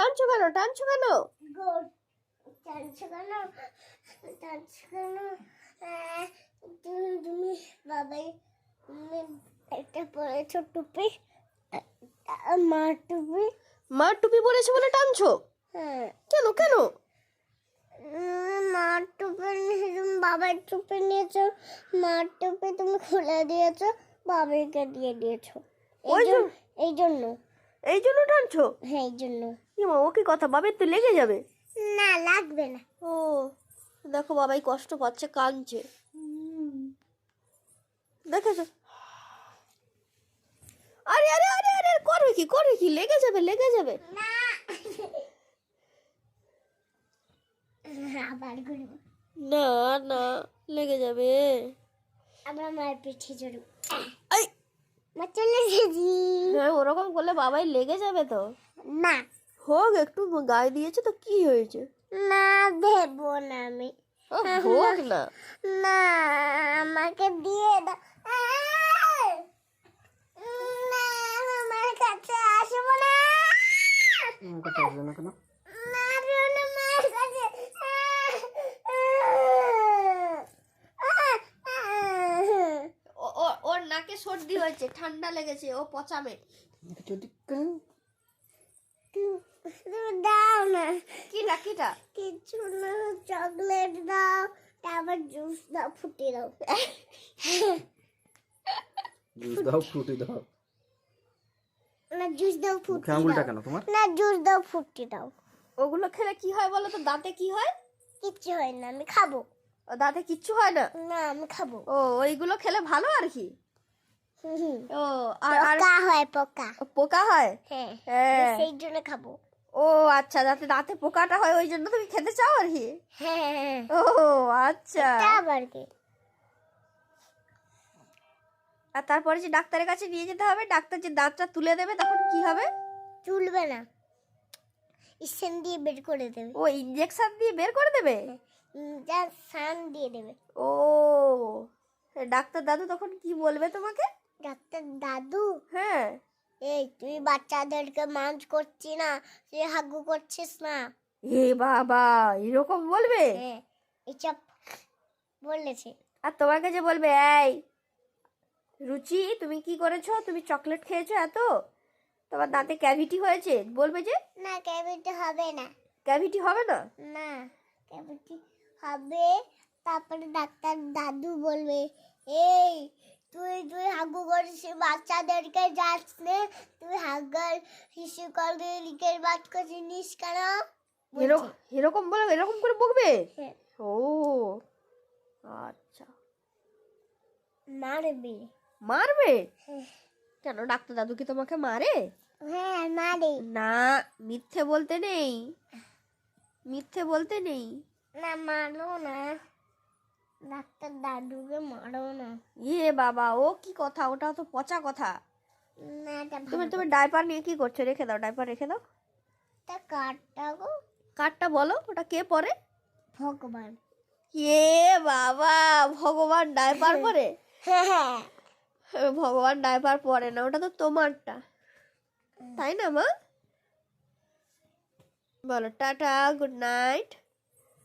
টানছো কেন? টানছো কেন? টানছো কেন? টানছো কেন? তুমি বাবাই তুমি একটা পরেছো টুপি, মার টুপি। মার টুপি পরেছে বলে টানছো? হ্যাঁ। কেন কেন? মার টুপি তুমি বাবার টুপি নিয়েছো, মার টুপি তুমি খুলে দিয়েছো, বাবাইকে দিয়ে দিয়েছো। এই জন্য এই জন্য টানছো? হ্যাঁ, এই জন্য। মা, ও কি কথা, বাবার তো লেগে যাবে। না, লাগবে না। ও দেখো, বাবাই কষ্ট পাচ্ছে, কাঁদছে, দেখেছো? আরে আরে আরে আরে, করবে কি, করবে কি, লেগে যাবে, লেগে যাবে। না, আবার ঘুরবো। না না, লেগে যাবে। আবার মায়ের পিঠে জড়ো। এই, মা চলে এসেছি। হ্যাঁ, ওরকম করলে বাবাই লেগে যাবে তো। না হোক, একটু গায়ে দিয়েছে তো কি হয়েছে? না, দেবো না আমি। হোক না। না, আমাকে দিয়ে দাও। না, আমার কাছে আসবো না। কথা বলবে না কেন? মারো না, মার কাছে। ওর নাকে সর্দি হয়েছে, ঠান্ডা লেগেছে, ও পচাবে। তুমি দাও না। কিটা কিটা? কিছু না, চকলেট দাও, তারপর জুস দাও, ফুটি দাও। জুস দাও, ফ্রুটি দাও। না, জুস দাও, ফুটি আঙুলটা দাও। কেন তোমার? না, জুস দাও, ফুটি দাও। ওগুলো খেলে কি হয় বলো তো? দাঁতে কি হয়? কিচ্ছু হয় না, আমি খাবো। ও, দাঁতে কিচ্ছু হয় না? না, আমি খাবো। ও, ওইগুলো খেলে ভালো আর কি। ও, আর আর পোকা হয়, পোকা। পোকা হয়? হ্যাঁ, হ্যাঁ। সেই জন্য খাবো। ও আচ্ছা, যাতে দাঁতে পোকাটা হয় ওই জন্য তুমি খেতে চাও আর কি। হ্যাঁ। ও আচ্ছা। এটা আবার কি? আর তারপরে যে ডাক্তারের কাছে নিয়ে যেতে হবে, ডাক্তার যে দাঁতটা তুলে দেবে তখন কি হবে? চুলবে না, ইসেন দিয়ে বের করে দেবে। ও, ইনজেকশন দিয়ে বের করে দেবে? যা সান দিয়ে দেবে। ও, ডাক্তার দাদু তখন কি বলবে তোমাকে? ডাক্তার দাদু, হ্যাঁ। এই তুই বাচ্চাদেরকে মাঞ্চ করছি না, তুই হাগু করছিস না। এ বাবা, এরকম বলবে? হ্যাঁ, এসব বলেছে। আর তোমাকে যে বলবে, এই রুচি, তুমি কি করেছো? তুমি চকলেট খেয়েছো এত, তোমার দাঁতে ক্যাভিটি হয়েছে, বলবে যে? না, ক্যাভিটি হবে না। ক্যাভিটি হবে না? না, ক্যাভিটি হবে। তারপরে ডাক্তার দাদু বলবে, এই তুই তুই হাগু করছিস, বাচ্চাদেরকে যাস নে, তুই হাগার শিশু কলে লিখের বাদ করছিস কেন? এরকম বলে, এরকম করে বকবে? হ্যাঁ। ও আচ্ছা। মারবে। মারবে? হ্যাঁ। কেন, ডাক্তার দাদু কি তোমাকে মারে? হ্যাঁ, মারে। না, মিথ্যে বলতে নেই, মিথ্যে বলতে নেই। না, মারো না, ডাক্তার দাদুকে মারো না। ইয়ে বাবা, ও কি কথা, ওটা তো পচা কথা। না, এটা তুমি ভালো তুমি ডাইপার নিয়ে কি করছো? রেখে দাও, ডাইপার রেখে দাও। কথা। কাঠটা গো, কার্ডটা বলো, ওটা কে পরে? ভগবান। এ বাবা, ভগবান ডাইপার পরে? হ্যাঁ। ভগবান ডাইপার পরে না, ওটা তো তোমারটা, তাই না মা? বলো টাটা, গুড নাইট।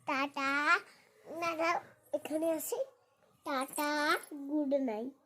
টাটা। না, এখানে আসি। Tata, good night.